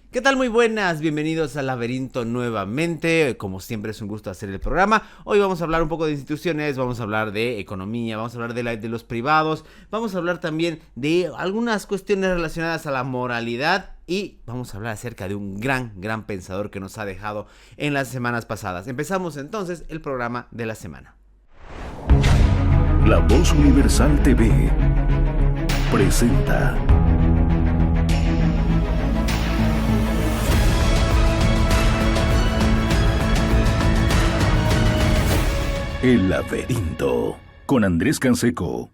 ¿Qué tal? Muy buenas, bienvenidos al Laberinto nuevamente. Como siempre es un gusto hacer el programa. Hoy vamos a hablar un poco de instituciones, vamos a hablar de economía, vamos a hablar de los privados, vamos a hablar también de algunas cuestiones relacionadas a la moralidad y vamos a hablar acerca de un gran pensador que nos ha dejado en las semanas pasadas. Empezamos entonces el programa de la semana. La Voz Universal TV presenta El Laberinto con Andrés Canseco.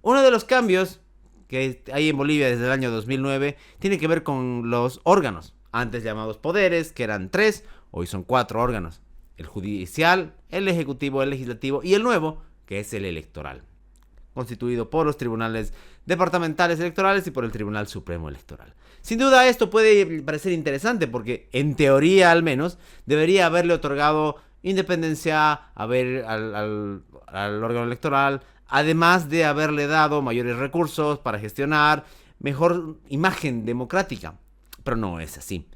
Uno de los cambios que hay en Bolivia desde el año 2009 tiene que ver con los órganos, antes llamados poderes, que eran 3, hoy son 4 órganos: el judicial, el ejecutivo, el legislativo y el nuevo, que es el electoral, constituido por los tribunales departamentales electorales y por el Tribunal Supremo Electoral. Sin duda esto puede parecer interesante porque, en teoría al menos, debería haberle otorgado independencia al órgano electoral, además de haberle dado mayores recursos para gestionar, mejor imagen democrática. Pero no es así.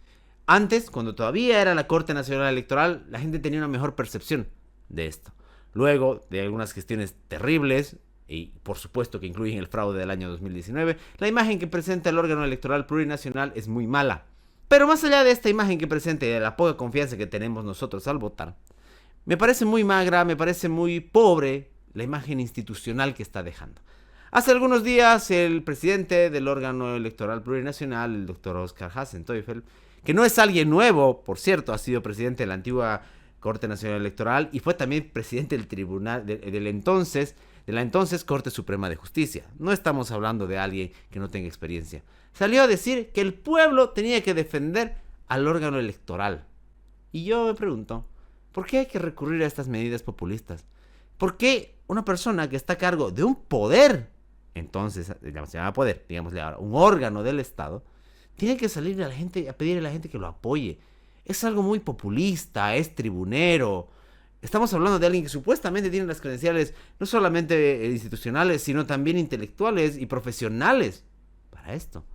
Antes, cuando todavía era la Corte Nacional Electoral, la gente tenía una mejor percepción de esto. Luego de algunas gestiones terribles, y por supuesto que incluyen el fraude del año 2019, la imagen que presenta el órgano electoral plurinacional es muy mala. Pero más allá de esta imagen que presenta y de la poca confianza que tenemos nosotros al votar, me parece muy magra, me parece muy pobre la imagen institucional que está dejando. Hace algunos días el presidente del órgano electoral plurinacional, el doctor Oscar Hasenteufel, que no es alguien nuevo, por cierto, ha sido presidente de la antigua Corte Nacional Electoral y fue también presidente del tribunal de la entonces Corte Suprema de Justicia. No estamos hablando de alguien que no tenga experiencia. Salió a decir que el pueblo tenía que defender al órgano electoral. Y yo me pregunto, ¿por qué hay que recurrir a estas medidas populistas? ¿Por qué una persona que está a cargo de un poder, entonces se llama poder, digámosle ahora, un órgano del Estado, tiene que salir a la gente, a pedirle a la gente que lo apoye? Es algo muy populista, es tribunero. Estamos hablando de alguien que supuestamente tiene las credenciales no solamente institucionales, sino también intelectuales y profesionales para esto.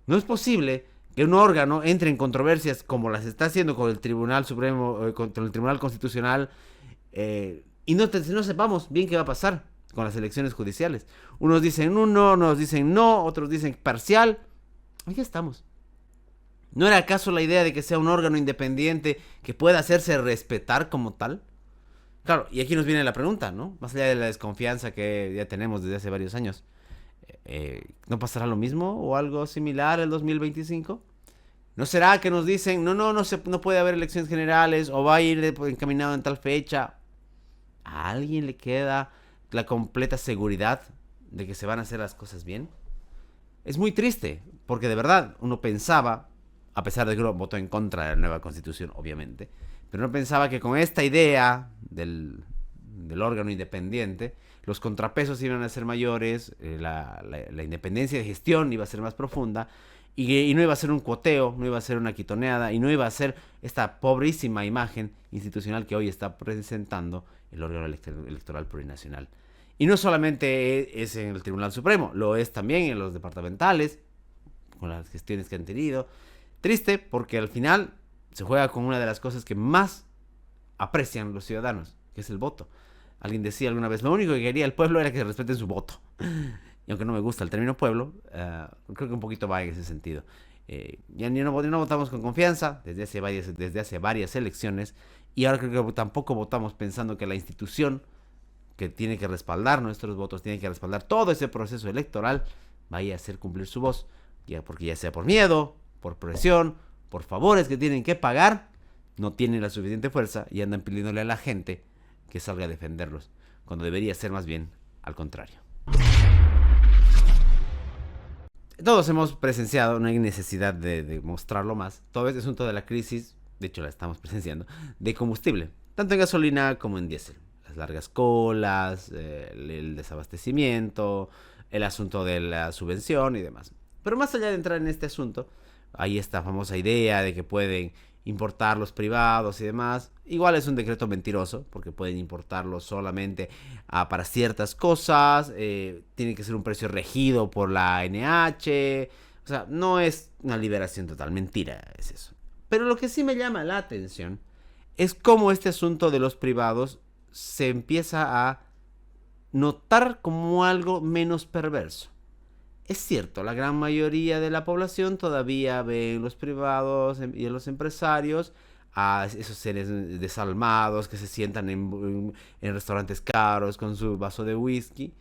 No es posible que un órgano entre en controversias como las está haciendo con el Tribunal Supremo, contra el Tribunal Constitucional, y no sepamos bien qué va a pasar con las elecciones judiciales. Unos dicen uno, unos dicen no, otros dicen parcial. Aquí estamos. ¿No era acaso la idea de que sea un órgano independiente que pueda hacerse respetar como tal? Claro, y aquí nos viene la pregunta, ¿no? Más allá de la desconfianza que ya tenemos desde hace varios años. ¿No pasará lo mismo o algo similar el 2025? ¿No será que nos dicen, no puede haber elecciones generales o va a ir encaminado en tal fecha? ¿A alguien le queda la completa seguridad de que se van a hacer las cosas bien? Es muy triste, porque de verdad uno pensaba, a pesar de que uno votó en contra de la nueva constitución, obviamente, pero uno pensaba que con esta idea del órgano independiente, los contrapesos iban a ser mayores, la independencia de gestión iba a ser más profunda, y no iba a ser un cuoteo, no iba a ser una quitoneada, y no iba a ser esta pobrísima imagen institucional que hoy está presentando el órgano electoral plurinacional. Y no solamente es en el Tribunal Supremo, lo es también en los departamentales, con las gestiones que han tenido. Triste porque al final se juega con una de las cosas que más aprecian los ciudadanos, que es el voto. Alguien decía alguna vez, lo único que quería el pueblo era que respeten su voto. Y aunque no me gusta el término pueblo, creo que un poquito va en ese sentido. Ya no votamos con confianza desde hace varias elecciones, y ahora creo que tampoco votamos pensando que la institución que tiene que respaldar nuestros votos, tiene que respaldar todo ese proceso electoral, vaya a hacer cumplir su voz, porque ya sea por miedo, por presión, por favores que tienen que pagar, no tienen la suficiente fuerza y andan pidiéndole a la gente que salga a defenderlos, cuando debería ser más bien al contrario. Todos hemos presenciado, no hay necesidad de mostrarlo más, todo este asunto de la crisis, de hecho la estamos presenciando, de combustible, tanto en gasolina como en diésel. Las largas colas, el desabastecimiento, el asunto de la subvención y demás. Pero más allá de entrar en este asunto, hay esta famosa idea de que pueden importar los privados y demás. Igual es un decreto mentiroso, porque pueden importarlo solamente para ciertas cosas. Tiene que ser un precio regido por la ANH. O sea, no es una liberación total, mentira es eso. Pero lo que sí me llama la atención es cómo este asunto de los privados se empieza a notar como algo menos perverso. Es cierto, la gran mayoría de la población todavía ve en los privados y en los empresarios a esos seres desalmados que se sientan en restaurantes caros con su vaso de whisky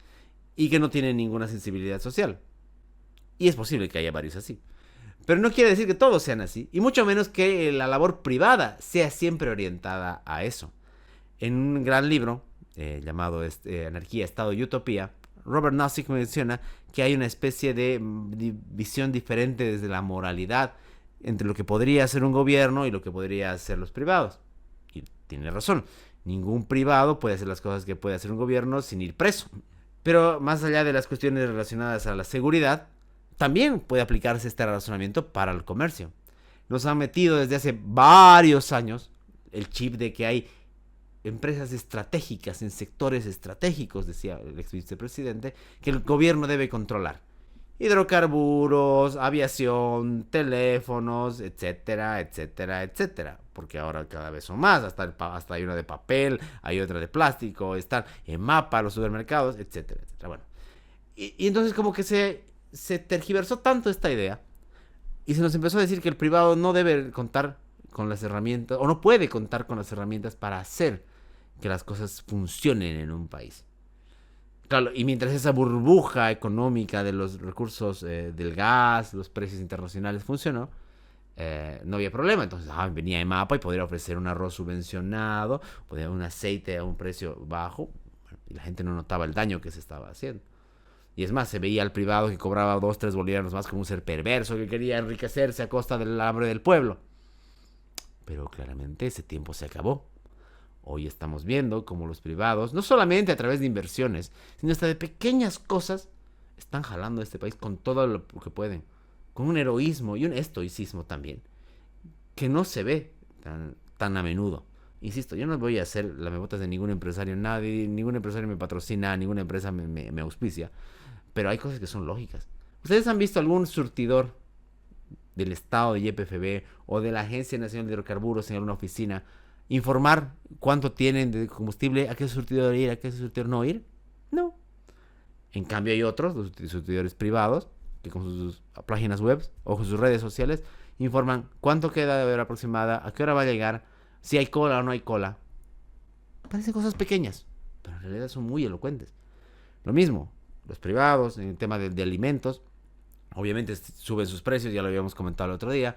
y que no tienen ninguna sensibilidad social. Y es posible que haya varios así. Pero no quiere decir que todos sean así, y mucho menos que la labor privada sea siempre orientada a eso. En un gran libro llamado Anarquía, Estado y Utopía, Robert Nozick menciona que hay una especie de visión diferente desde la moralidad entre lo que podría hacer un gobierno y lo que podría hacer los privados. Y tiene razón, ningún privado puede hacer las cosas que puede hacer un gobierno sin ir preso. Pero más allá de las cuestiones relacionadas a la seguridad, también puede aplicarse este razonamiento para el comercio. Nos han metido desde hace varios años el chip de que hay empresas estratégicas en sectores estratégicos, decía el ex vicepresidente, que el gobierno debe controlar. Hidrocarburos, aviación, teléfonos, etcétera, etcétera, etcétera. Porque ahora cada vez son más, hasta hay una de papel, hay otra de plástico, están en mapa los supermercados, etcétera, etcétera. Bueno, y entonces como que se tergiversó tanto esta idea y se nos empezó a decir que el privado no debe contar con las herramientas, o no puede contar con las herramientas para hacer que las cosas funcionen en un país. Claro, y mientras esa burbuja económica de los recursos del gas, los precios internacionales funcionó, no había problema. Entonces venía EMAPA y podría ofrecer un arroz subvencionado, podría un aceite a un precio bajo, y la gente no notaba el daño que se estaba haciendo. Y es más, se veía al privado que cobraba 2, 3 bolivianos más como un ser perverso que quería enriquecerse a costa del hambre del pueblo. Pero claramente ese tiempo se acabó. Hoy estamos viendo cómo los privados, no solamente a través de inversiones, sino hasta de pequeñas cosas, están jalando a este país con todo lo que pueden. Con un heroísmo y un estoicismo también, que no se ve tan a menudo. Insisto, yo no voy a hacer lamebotas de ningún empresario, ningún empresario me patrocina, ninguna empresa me auspicia, pero hay cosas que son lógicas. ¿Ustedes han visto algún surtidor del Estado de YPFB o de la Agencia Nacional de Hidrocarburos en alguna oficina informar cuánto tienen de combustible, a qué surtidor ir, a qué surtidor no ir? No. En cambio hay otros, los surtidores privados, que con sus páginas web o con sus redes sociales informan cuánto queda de hora aproximada, a qué hora va a llegar, si hay cola o no hay cola. Parecen cosas pequeñas, pero en realidad son muy elocuentes. Lo mismo, los privados, en el tema de alimentos, obviamente suben sus precios, ya lo habíamos comentado el otro día,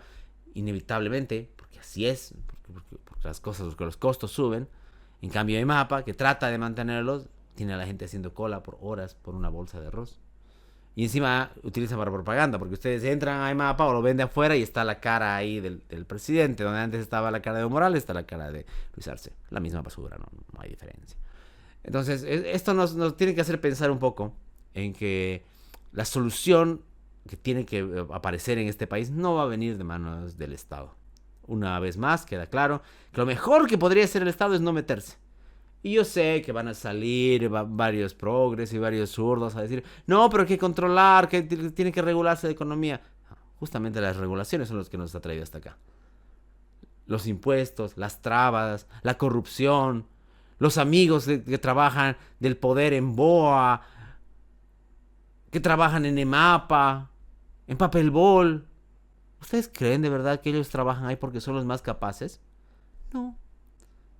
inevitablemente, porque así es, porque las cosas, porque los costos suben. En cambio EMAPA, que trata de mantenerlos, tiene a la gente haciendo cola por horas por una bolsa de arroz. Y encima utilizan para propaganda, porque ustedes entran a EMAPA o lo ven de afuera y está la cara ahí del presidente, donde antes estaba la cara de Evo Morales, está la cara de Luis Arce. La misma basura, no hay diferencia. Entonces, esto nos tiene que hacer pensar un poco en que la solución que tiene que aparecer en este país no va a venir de manos del Estado. Una vez más, queda claro que lo mejor que podría hacer el Estado es no meterse. Y yo sé que van a salir varios progres y varios zurdos a decir, no, pero hay que controlar, que tiene que regularse la economía. Justamente las regulaciones son los que nos han traído hasta acá. Los impuestos, las trabas, la corrupción, los amigos que trabajan del poder en BOA, que trabajan en EMAPA, en Papelbol. ¿Ustedes creen de verdad que ellos trabajan ahí porque son los más capaces? No.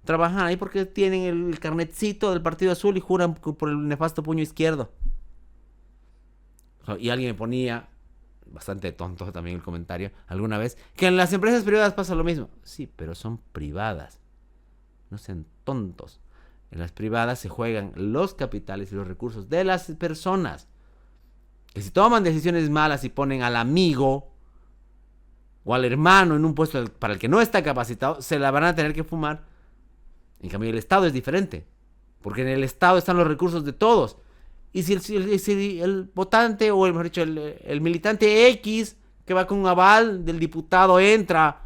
Trabajan ahí porque tienen el carnetcito del Partido Azul y juran por el nefasto puño izquierdo. Y alguien me ponía, bastante tonto también el comentario, alguna vez, que en las empresas privadas pasa lo mismo. Sí, pero son privadas. No sean tontos. En las privadas se juegan los capitales y los recursos de las personas. Que si toman decisiones malas y ponen al amigo o al hermano en un puesto para el que no está capacitado, se la van a tener que fumar. En cambio, el Estado es diferente, porque en el Estado están los recursos de todos. Y si el votante, o mejor dicho, el militante X, que va con un aval del diputado, entra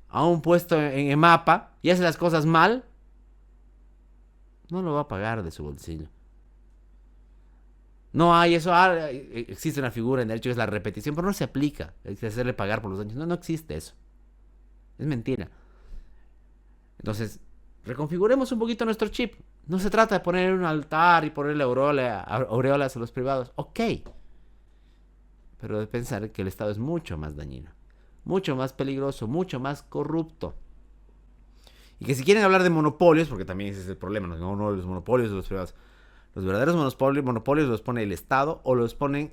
a un puesto en EMAPA y hace las cosas mal, no lo va a pagar de su bolsillo. No hay eso. Existe una figura en derecho que es la repetición, pero no se aplica. Hay que hacerle pagar por los daños. No, no existe eso. Es mentira. Entonces, reconfiguremos un poquito nuestro chip. No se trata de poner un altar y ponerle aureolas a los privados. Ok. Pero de pensar que el Estado es mucho más dañino, mucho más peligroso, mucho más corrupto. Y que si quieren hablar de monopolios, porque también ese es el problema, no los monopolios de los privados. Los verdaderos monopolios los pone el Estado, o los pone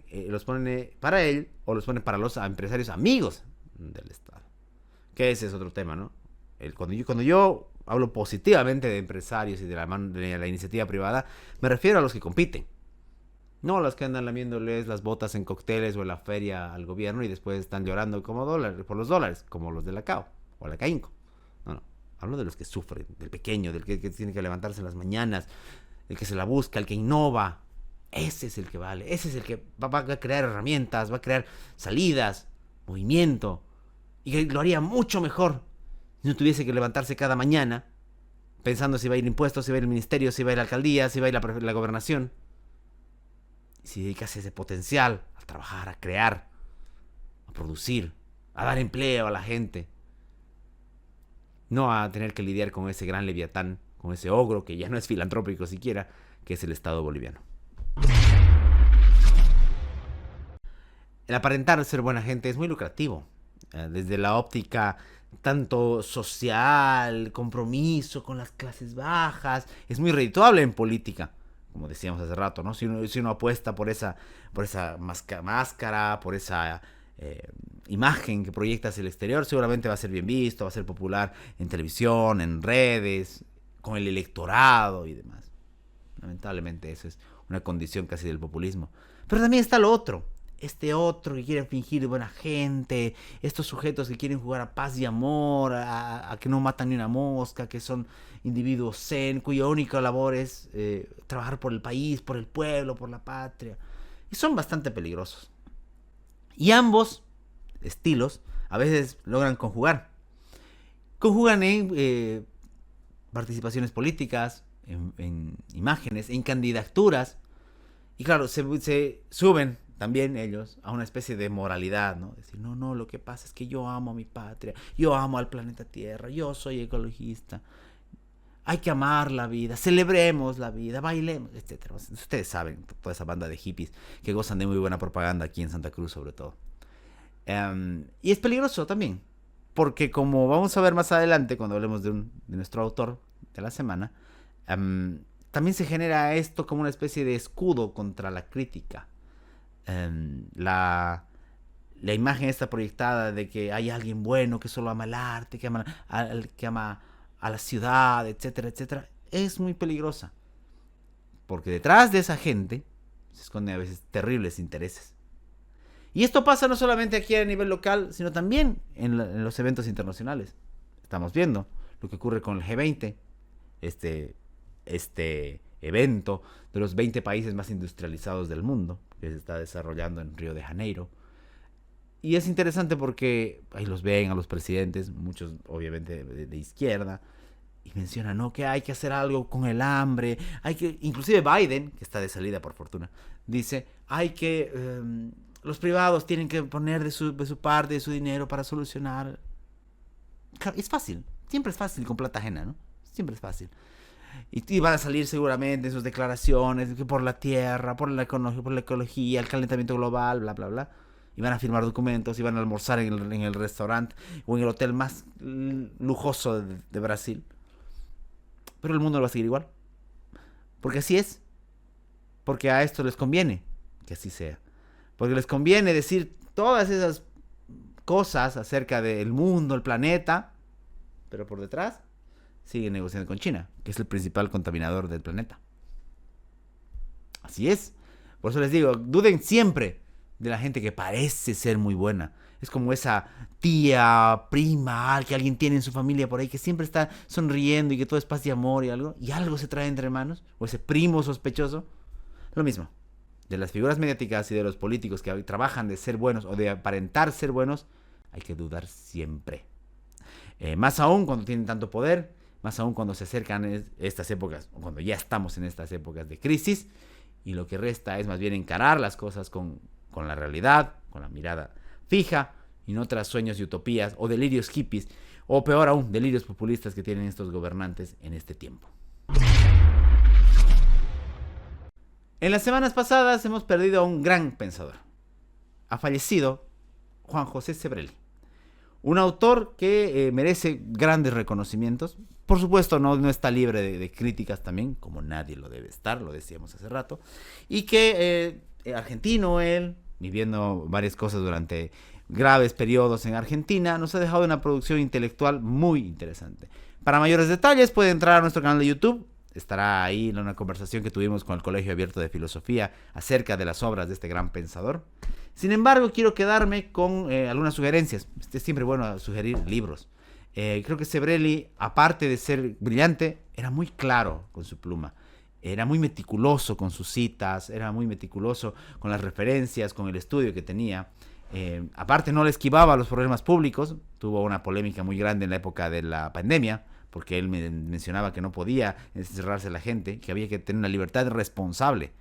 para él, o los pone para los empresarios amigos del Estado. Que ese es otro tema, ¿no? Cuando yo hablo positivamente de empresarios y de la iniciativa privada, me refiero a los que compiten. No a los que andan lamiéndoles las botas en cócteles o en la feria al gobierno y después están llorando como por los dólares, como los de la CAO o la CAINCO. No. Hablo de los que sufren, del pequeño, del que tiene que levantarse en las mañanas, el que se la busca, el que innova. Ese es el que vale. Ese es el que va a crear herramientas, va a crear salidas, movimiento. Y que lo haría mucho mejor si no tuviese que levantarse cada mañana pensando si va a ir impuestos, si va a ir el ministerio, si va a ir la alcaldía, si va a ir la gobernación. Y si dedicase ese potencial a trabajar, a crear, a producir, a dar empleo a la gente. No a tener que lidiar con ese gran leviatán, con ese ogro que ya no es filantrópico siquiera, que es el Estado boliviano. El aparentar ser buena gente es muy lucrativo. Desde la óptica tanto social, compromiso con las clases bajas, es muy redituable en política, como decíamos hace rato, ¿no? Si uno apuesta por esa máscara, por esa imagen que proyecta hacia el exterior, seguramente va a ser bien visto, va a ser popular en televisión, en redes, con el electorado y demás. Lamentablemente eso es una condición casi del populismo. Pero también está lo otro. Este otro que quiere fingir buena gente, estos sujetos que quieren jugar a paz y amor, a que no matan ni una mosca, que son individuos zen, cuya única labor es trabajar por el país, por el pueblo, por la patria. Y son bastante peligrosos. Y ambos estilos a veces logran conjugar. Conjugan en participaciones políticas, en imágenes, en candidaturas. Y claro, se suben también ellos a una especie de moralidad, ¿no? Decir, no, lo que pasa es que yo amo a mi patria, yo amo al planeta Tierra, yo soy ecologista. Hay que amar la vida, celebremos la vida, bailemos, etc. Ustedes saben, toda esa banda de hippies que gozan de muy buena propaganda aquí en Santa Cruz sobre todo. Y es peligroso también, porque como vamos a ver más adelante cuando hablemos de nuestro autor de la semana, también se genera esto como una especie de escudo contra la crítica. La imagen está proyectada de que hay alguien bueno que solo ama el arte, que ama a la ciudad, etcétera, etcétera, es muy peligrosa. Porque detrás de esa gente se esconden a veces terribles intereses. Y esto pasa no solamente aquí a nivel local, sino también en los eventos internacionales. Estamos viendo lo que ocurre con el G20, este evento de los 20 países más industrializados del mundo, que se está desarrollando en Río de Janeiro. Y es interesante porque ahí los ven a los presidentes, muchos obviamente de izquierda, y mencionan, ¿no?, que hay que hacer algo con el hambre, inclusive Biden, que está de salida por fortuna, dice, los privados tienen que poner de su parte, de su dinero para solucionar. Claro, es fácil, siempre es fácil con plata ajena, ¿no? Siempre es fácil. Y van a salir seguramente en sus declaraciones que por la tierra, por la ecología, el calentamiento global, bla, bla, bla. Y van a firmar documentos y van a almorzar en el restaurante o en el hotel más lujoso de Brasil. Pero el mundo lo va a seguir igual. Porque así es. Porque a esto les conviene que así sea. Porque les conviene decir todas esas cosas acerca del mundo, el planeta, pero por detrás siguen negociando con China, que es el principal contaminador del planeta. Así es. Por eso les digo, duden siempre de la gente que parece ser muy buena. Es como esa tía, prima, que alguien tiene en su familia por ahí, que siempre está sonriendo y que todo es paz y amor y algo se trae entre manos. O ese primo sospechoso. Lo mismo. De las figuras mediáticas y de los políticos que trabajan de ser buenos o de aparentar ser buenos, hay que dudar siempre. Más aún cuando tienen tanto poder, más aún cuando se acercan estas épocas, o cuando ya estamos en estas épocas de crisis, y lo que resta es más bien encarar las cosas con la realidad, con la mirada fija y no tras sueños y utopías o delirios hippies o peor aún, delirios populistas que tienen estos gobernantes en este tiempo. En las semanas pasadas hemos perdido a un gran pensador. Ha fallecido Juan José Sebrelli, un autor que merece grandes reconocimientos. Por supuesto, no está libre de críticas también, como nadie lo debe estar, lo decíamos hace rato. Y que argentino él, viviendo varias cosas durante graves periodos en Argentina, nos ha dejado una producción intelectual muy interesante. Para mayores detalles puede entrar a nuestro canal de YouTube. Estará ahí una conversación que tuvimos con el Colegio Abierto de Filosofía acerca de las obras de este gran pensador. Sin embargo, quiero quedarme con algunas sugerencias. Es siempre bueno sugerir libros. Creo que Sebrelli, aparte de ser brillante, era muy claro con su pluma. Era muy meticuloso con sus citas, era muy meticuloso con las referencias, con el estudio que tenía. Aparte, no le esquivaba a los problemas públicos. Tuvo una polémica muy grande en la época de la pandemia, porque él mencionaba que no podía encerrarse la gente, que había que tener una libertad responsable.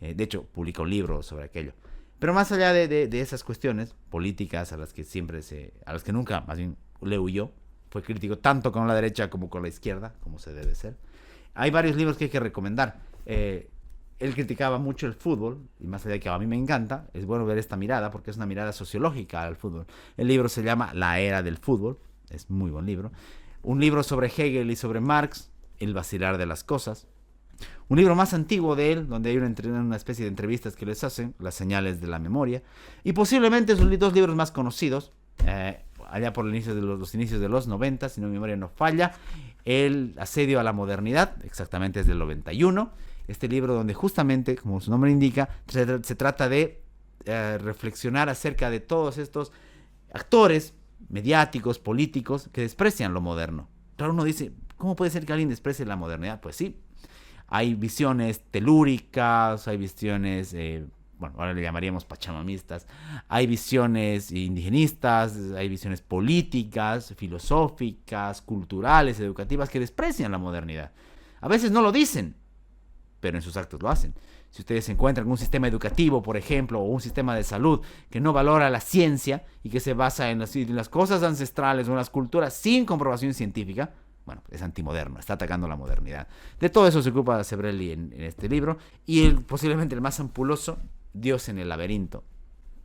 De hecho, publicó un libro sobre aquello. Pero más allá de esas cuestiones políticas a las que nunca, más bien, le huyó, fue crítico tanto con la derecha como con la izquierda, como se debe ser. Hay varios libros que hay que recomendar. Él criticaba mucho el fútbol, y más allá de que a mí me encanta, es bueno ver esta mirada, porque es una mirada sociológica al fútbol. El libro se llama La Era del Fútbol, es muy buen libro. Un libro sobre Hegel y sobre Marx, El vacilar de las cosas. Un libro más antiguo de él, donde hay una especie de entrevistas que les hacen, Las señales de la memoria. Y posiblemente sus dos libros más conocidos, allá por los inicios de los 90, si no mi memoria no falla, El asedio a la modernidad, exactamente es del 91. Este libro donde justamente, como su nombre indica, se trata de reflexionar acerca de todos estos actores mediáticos, políticos, que desprecian lo moderno. Claro, uno dice, ¿cómo puede ser que alguien desprecie la modernidad? Pues sí, hay visiones telúricas, hay visiones, ahora le llamaríamos pachamamistas, hay visiones indigenistas, hay visiones políticas, filosóficas, culturales, educativas, que desprecian la modernidad. A veces no lo dicen, pero en sus actos lo hacen. Si ustedes encuentran un sistema educativo, por ejemplo, o un sistema de salud que no valora la ciencia y que se basa en las cosas ancestrales o en las culturas sin comprobación científica, bueno, es antimoderno, está atacando la modernidad. De todo eso se ocupa Sebrelli en este libro. Y posiblemente el más ampuloso, Dios en el laberinto.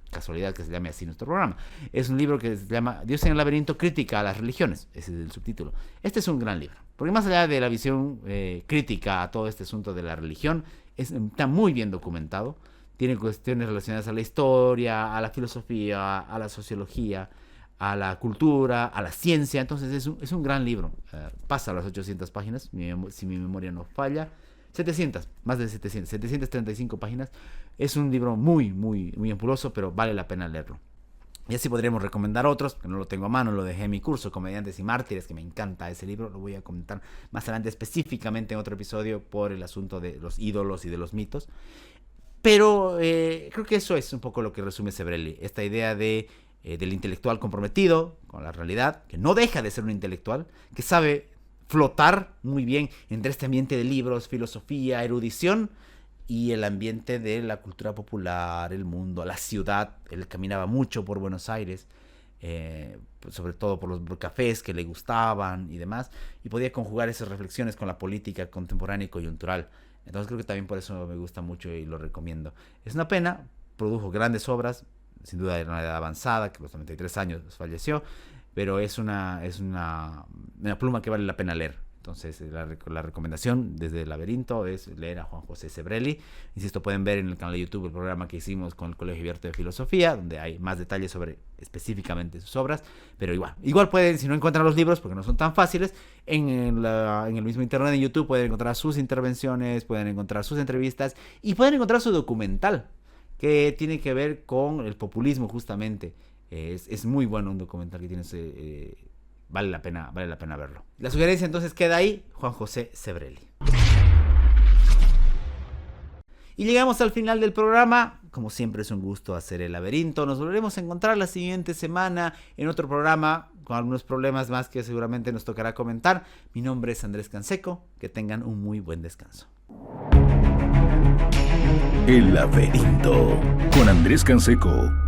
Casualidad que se llame así nuestro programa. Es un libro que se llama Dios en el laberinto, crítica a las religiones. Ese es el subtítulo. Este es un gran libro, porque más allá de la visión crítica a todo este asunto de la religión, está muy bien documentado. Tiene cuestiones relacionadas a la historia, a la filosofía, a la sociología, a la cultura, a la ciencia. Entonces es un gran libro. Pasa las 800 páginas, si mi memoria no falla. 700, más de 700, 735 páginas. Es un libro muy, muy, muy ampuloso, pero vale la pena leerlo. Y así podríamos recomendar otros, que no lo tengo a mano, lo dejé en mi curso, Comediantes y Mártires, que me encanta ese libro. Lo voy a comentar más adelante específicamente en otro episodio por el asunto de los ídolos y de los mitos. Pero creo que eso es un poco lo que resume Sebrelli. Esta idea del intelectual comprometido con la realidad, que no deja de ser un intelectual, que sabe flotar muy bien entre este ambiente de libros, filosofía, erudición y el ambiente de la cultura popular, el mundo, la ciudad. Él caminaba mucho por Buenos Aires, sobre todo por los cafés que le gustaban y demás, y podía conjugar esas reflexiones con la política contemporánea y coyuntural. Entonces creo que también por eso me gusta mucho y lo recomiendo. Es una pena, produjo grandes obras, sin duda de una edad avanzada, que a los 93 años falleció, pero es una pluma que vale la pena leer. Entonces la recomendación desde el laberinto es leer a Juan José Sebrelli. Insisto, pueden ver en el canal de YouTube el programa que hicimos con el Colegio Abierto de Filosofía, donde hay más detalles sobre específicamente sus obras. Pero igual pueden, si no encuentran los libros, porque no son tan fáciles, en el mismo internet de YouTube pueden encontrar sus intervenciones, pueden encontrar sus entrevistas y pueden encontrar su documental, que tiene que ver con el populismo justamente. Es muy bueno un documental que tiene vale la pena verlo. La sugerencia entonces queda ahí, Juan José Sebrelli. Y llegamos al final del programa. Como siempre es un gusto hacer el laberinto. Nos volveremos a encontrar la siguiente semana en otro programa con algunos problemas más que seguramente nos tocará comentar. Mi nombre es Andrés Canseco. Que tengan un muy buen descanso. El laberinto con Andrés Canseco.